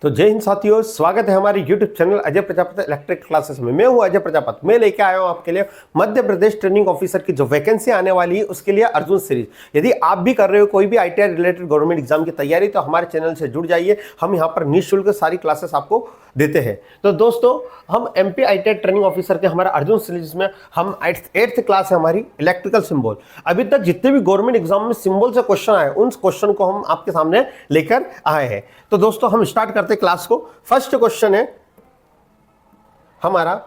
तो जय हिंद साथियों, स्वागत है हमारे YouTube channel Ajay Prajapati electric classes में। मैं हूं अजय प्रजापति। मैं लेके आया हूं आपके लिए मध्य प्रदेश ट्रेनिंग ऑफिसर की जो वैकेंसी आने वाली है उसके लिए अर्जुन सीरीज। यदि आप भी कर रहे हो कोई भी ITI रिलेटेड गवर्नमेंट एग्जाम की तैयारी तो हमारे चैनल से जुड़ जाइए। हम यहाँ पर निःशुल्क सारी क्लासेस आपको देते हैं। तो दोस्तों, हम MP ITI ट्रेनिंग ऑफिसर के हमारा अर्जुन सीरीज में हम 8th क्लास है हमारी इलेक्ट्रिकल सिंबल। अभी तक जितने भी गवर्नमेंट एग्जाम में सिंबल से क्वेश्चन आए उन क्वेश्चन को हम आपके सामने लेकर आए हैं। तो दोस्तों, हम स्टार्ट करते क्लास को। फर्स्ट क्वेश्चन है हमारा,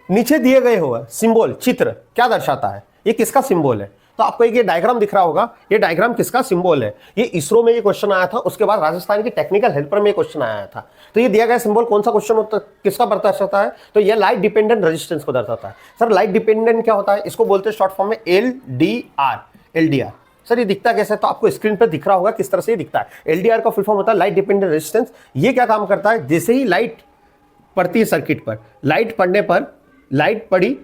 नीचे दिए गए हुआ सिंबल चित्र क्या दर्शाता है? ये किसका सिंबल है? तो आपको एक ये डायग्राम दिख रहा होगा। ये डायग्राम किसका सिंबल है? ये इसरो में ये क्वेश्चन आया था, उसके बाद राजस्थान की टेक्निकल हेल्पर में ये क्वेश्चन आया था। तो ये दिया गया सिंबल कौन सा क्वेश्चन होता है, किसका दर्शाता है? तो ये लाइट डिपेंडेंट रेजिस्टेंस को दर्शाता है। सर लाइट डिपेंडेंट क्या होता है? इसको बोलते हैं शॉर्ट फॉर्म में LDR। सर ये दिखता कैसे? तो आपको स्क्रीन पर दिख रहा होगा किस तरह से ये दिखता है। LDR का फुल फॉर्म होता है लाइट डिपेंडेंट रेजिस्टेंस। ये क्या काम करता है? जैसे ही लाइट पड़ती है सर्किट पर, लाइट पड़ने पर, लाइट पड़ी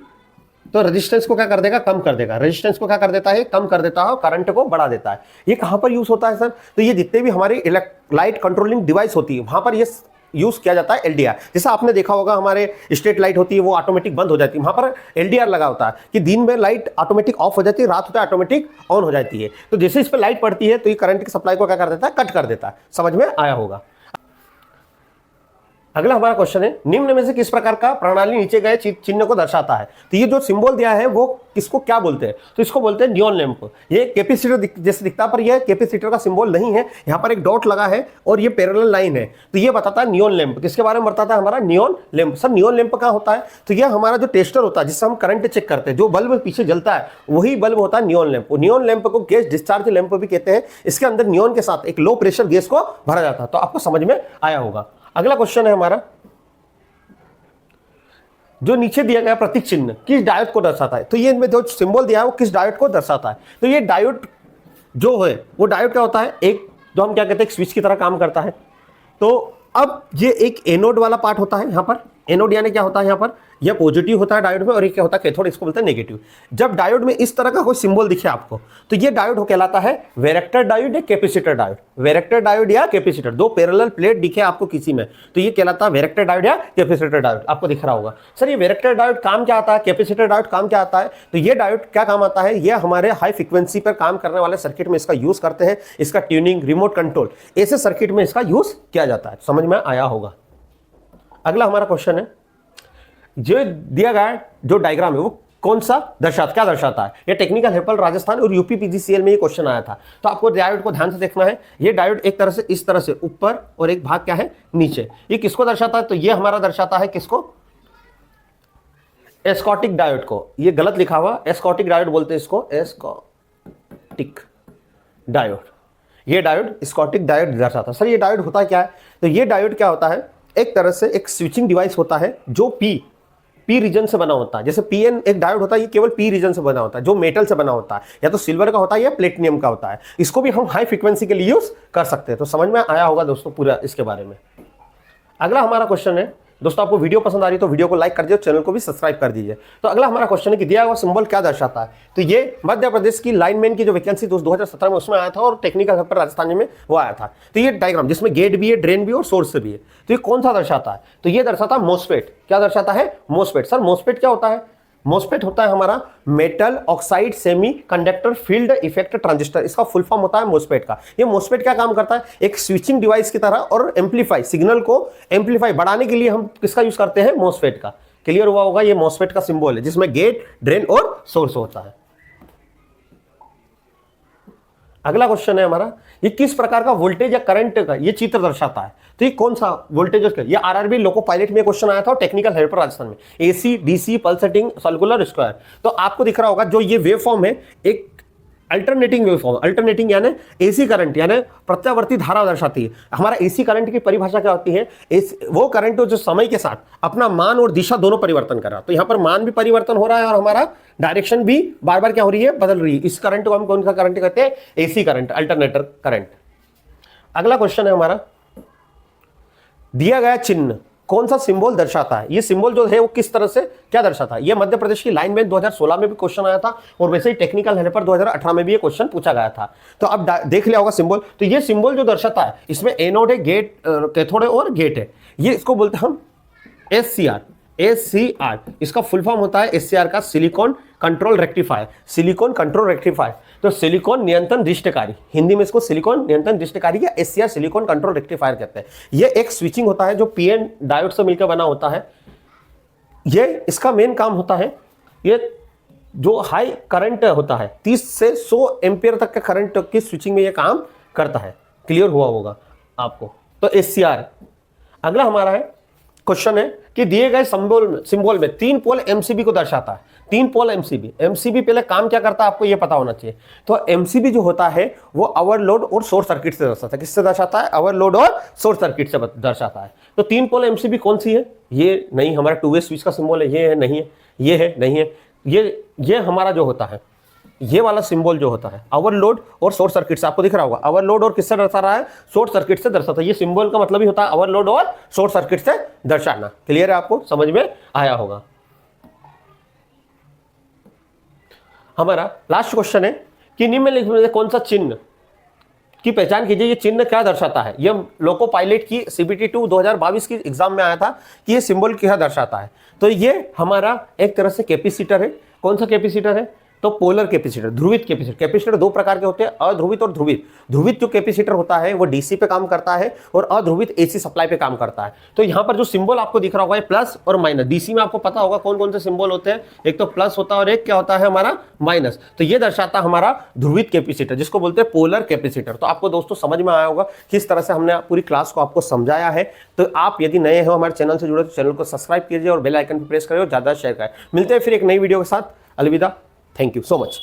तो रेजिस्टेंस को क्या कर देगा? कम कर देगा। रेजिस्टेंस को क्या कर देता है? कम कर देता है, करंट को बढ़ा देता है। ये कहां पर यूज होता है सर? तो ये जितने भी हमारी लाइट कंट्रोलिंग डिवाइस होती है वहां पर ये यूज किया जाता है LDR। जैसा आपने देखा होगा हमारे स्ट्रीट लाइट होती है वो ऑटोमेटिक बंद हो जाती है, वहां पर LDR लगा होता है कि दिन में लाइट ऑटोमेटिक ऑफ हो जाती है, रात होता है ऑटोमेटिक ऑन हो जाती है। तो जैसे इस पर लाइट पड़ती है तो ये करंट की सप्लाई को क्या कर देता है? कट कर देता है। समझ में आया होगा। अगला हमारा क्वेश्चन है, निम्न में से किस प्रकार का प्रणाली नीचे गए चिन्ह को दर्शाता है? तो ये जो सिंबल दिया है वो किसको क्या बोलते हैं? तो इसको बोलते हैं नियॉन लैंप। ये कैपेसिटर जैसे दिखता है पर ये कैपेसिटर का सिंबल नहीं है। यहाँ पर एक डॉट लगा है और ये पैरेलल लाइन है, तो ये बताता है नियॉन लैंप। किसके बारे में बताता है? हमारा neon lamp. Sir neon lamp कहाँ होता है? तो ये हमारा जो टेस्टर होता है जिससे हम करंट चेक करते हैं, जो बल्ब पीछे जलता है वही बल्ब होता है नियॉन लैंप। नियॉन लैंप को गैस डिस्चार्ज लैंप भी कहते हैं। इसके अंदर नियॉन के साथ एक लो प्रेशर गैस को भरा जाता है। तो आपको समझ में आया होगा। अगला क्वेश्चन है हमारा, जो नीचे दिया गया प्रतीक चिन्ह किस डायोड को दर्शाता है? तो ये इनमें जो सिंबल दिया है वो किस डायोड को दर्शाता है? तो ये डायोड जो है वो डायोड क्या होता है? एक जो हम क्या कहते हैं स्विच की तरह काम करता है। तो अब ये एक एनोड वाला पार्ट होता है। यहाँ पर एनोड यानी क्या होता है? यहाँ पर यह पॉजिटिव होता है डायोड में और ये क्या होता है? कैथोड। इसको बोलते हैं नेगेटिव। जब डायोड में इस तरह का कोई सिंबल दिखे आपको तो ये डायोड कहलाता है वैरेक्टर डायोड या कैपेसिटर डायोड। वैरेक्टर डायोड या कैपेसिटर, दो पैरेलल प्लेट दिखे आपको किसी में तो ये कहलाता है वैरेक्टर डायोड या कैपेसिटर डायोड। आपको दिख रहा होगा। सर ये वैरेक्टर डायोड काम क्या आता है? कैपेसिटर डायोड काम क्या आता है? तो ये डायोड क्या काम आता है? ये हमारे हाई फ्रीक्वेंसी पर काम करने वाले सर्किट में इसका यूज करते हैं। इसका ट्यूनिंग, रिमोट कंट्रोल, ऐसे सर्किट में इसका यूज किया जाता है। समझ में आया होगा। अगला हमारा क्वेश्चन है, जो दिया गया जो डायग्राम है वो कौन सा क्या दर्शाता है? ये टेक्निकल हेल्पर राजस्थान और UP PGCL में ये क्वेश्चन आया था। तो आपको डायोड को ध्यान से देखना है। ये डायोड एक तरह से इस तरह से ऊपर और एक भाग क्या है? नीचे। ये किसको दर्शाता है? तो ये हमारा दर्शाता है किसको? एस्कॉटिक डायोड को। ये गलत लिखा हुआ, एस्कॉटिक डायोड बोलते हैं इसको, एस्कॉटिक डायोड। ये डायोड स्कॉटिक डायोड दर्शाता है। सर ये डायोड होता क्या है? तो ये डायोड क्या होता है? एक तरह से एक स्विचिंग डिवाइस होता है जो पी रीजन से बना होता है। जैसे PN एक डायोड होता है, ये केवल P रीजन से बना होता है, जो मेटल से बना होता है, या तो सिल्वर का होता है या प्लेटिनियम का होता है। इसको भी हम हाई फ्रीक्वेंसी के लिए यूज कर सकते हैं। तो समझ में आया होगा दोस्तों पूरा इसके बारे में। अगला हमारा क्वेश्चन है, दोस्तों आपको वीडियो पसंद आ रही है तो वीडियो को लाइक कर दीजिए, चैनल को भी सब्सक्राइब कर दीजिए। तो अगला हमारा क्वेश्चन है कि दिया हुआ सिंबल क्या दर्शाता है? तो ये मध्य प्रदेश की लाइनमैन की जो वैकेंसी 2017 में उसमें आया था और टेक्निकल हेल्पर राजस्थान में वो आया था। तो ये डायग्राम जिसमें गेट भी है, ड्रेन भी और सोर्स भी है, तो ये कौन सा दर्शाता है? तो ये दर्शाता है मोस्फेट। क्या दर्शाता है? मोस्फेट। सर मोस्फेट क्या होता है? मोस्फेट होता है हमारा metal oxide semi conductor field effect transistor. इसका फुल फॉर्म होता है मोस्फेट का। ये मोस्फेट क्या काम करता है? एक स्विचिंग डिवाइस की तरह और एम्पलीफाई, सिग्नल को एम्पलीफाई बढ़ाने के लिए हम किसका यूज करते हैं? मोस्फेट का। क्लियर हुआ होगा। ये मोस्फेट का सिंबल है जिसमें गेट, ड्रेन और सोर्स होता है। अगला क्वेश्चन है हमारा, ये किस प्रकार का वोल्टेज या करंट का ये चित्र दर्शाता है? तो ये कौन सा वोल्टेज? ये RRB लोको पायलट में क्वेश्चन आया था और टेक्निकल हेल्पर राजस्थान में। AC, DC, pulsating, circular, square. तो आपको दिख रहा होगा जो ये वेव फॉर्म है एक अल्टरनेटिंग वेव फॉर्म। अल्टरनेटिंग यानी AC करंट यानी प्रत्यावर्ती धारा दर्शाती है। हमारा AC करंट की परिभाषा क्या होती है? वो करंट जो समय के साथ अपना मान और दिशा दोनों परिवर्तन कर रहा है। तो यहाँ पर मान भी परिवर्तन हो रहा है और हमारा डायरेक्शन भी बार बार क्या हो रही है? बदल रही है। इस करंट को हम कौन सा करंट कहते हैं? AC current, alternator current. अगला क्वेश्चन है हमारा, दिया गया चिन्ह कौन सा सिंबल दर्शाता है, ये सिंबल जो है वो किस तरह से क्या दर्शाता है। ये मध्य प्रदेश की लाइनमैन 2016 में भी क्वेश्चन आया था और वैसे ही टेक्निकल हेल्पर 2018 में भी ये क्वेश्चन पूछा गया था। तो अब देख लिया होगा सिंबल। तो ये सिंबल जो दर्शाता है, इसमें एनोड है, गेट कैथोड है और गेट है। ये इसको बोलते हैं हम SCR। इसका फुल फॉर्म होता है SCR का silicon control rectifier. Silicon control rectifier तो सिलिकॉन नियंत्रण दृष्टिकारी, हिंदी में इसको सिलिकॉन नियंत्रण दृष्टिकारी या SCR सिलिकॉन कंट्रोल रेक्टिफायर कहते हैं। ये एक स्विचिंग होता है जो PN डायोड से मिलकर बना होता है। ये इसका मेन काम होता है, ये जो हाई करंट होता है 30 से 100 एम्पियर तक के करंट की स्विचिंग में ये काम करता है। क्लियर हुआ होगा आपको। तो SCR। अगला हमारा है क्वेश्चन है कि दिए गए सिंबल में 3 पोल MCB को दर्शाता है। 3 पोल MCB पहले काम क्या करता है आपको ये पता होना चाहिए। तो MCB जो होता है वो ओवरलोड और शॉर्ट सर्किट से दर्शाता है। किससे दर्शाता है? ओवरलोड और शॉर्ट सर्किट से दर्शाता है। तो 3 पोल MCB कौन सी है? ये नहीं, हमारा 2 वे स्विच का सिंबल है। ये है, नहीं है, ये है, नहीं है। ये हमारा जो होता है, ये वाला सिंबल जो होता है ओवरलोड और शॉर्ट सर्किट से, आपको दिख रहा होगा ओवरलोड और किससे दर्शा रहा है? शॉर्ट सर्किट से दर्शाता है। ये सिंबल का मतलब ही होता है ओवरलोड और शॉर्ट सर्किट से दर्शाना। क्लियर है? आपको समझ में आया होगा। हमारा लास्ट क्वेश्चन है कि निम्नलिखित में से कौन सा चिन्ह की पहचान कीजिए। ये चिन्ह क्या दर्शाता है? ये लोको पायलट की CBT 2 2022 की एग्जाम में आया था कि ये सिंबल क्या दर्शाता है। तो ये हमारा एक तरह से कैपेसिटर है। कौन सा कैपेसिटर है? तो पोलर कैपेसिटर, ध्रुवित कैपेसिटर। कैपेसिटर 2 प्रकार के होते हैं, अध्रुवित और ध्रुवित। ध्रुवित जो कैपेसिटर होता है वो DC पे काम करता है और अध्रुवित AC सप्लाई पे काम करता है। तो यहाँ पर जो सिंबल आपको दिख रहा होगा ये प्लस और माइनस। DC में आपको पता होगा कौन कौन से सिंबल होते हैं, एक तो प्लस होता है और एक क्या होता है हमारा माइनस। तो ये दर्शाता है हमारा ध्रुवित कैपेसिटर, जिसको बोलते हैं पोलर कैपेसिटर। तो आपको दोस्तों समझ में आया होगा किस तरह से हमने पूरी क्लास को आपको समझाया है। तो आप यदि नए हो हमारे चैनल से जुड़े तो चैनल को सब्सक्राइब कीजिए और बेल आइकन पर प्रेस करें और ज़्यादा शेयर करें। मिलते हैं फिर एक नई वीडियो के साथ। अलविदा। Thank you so much.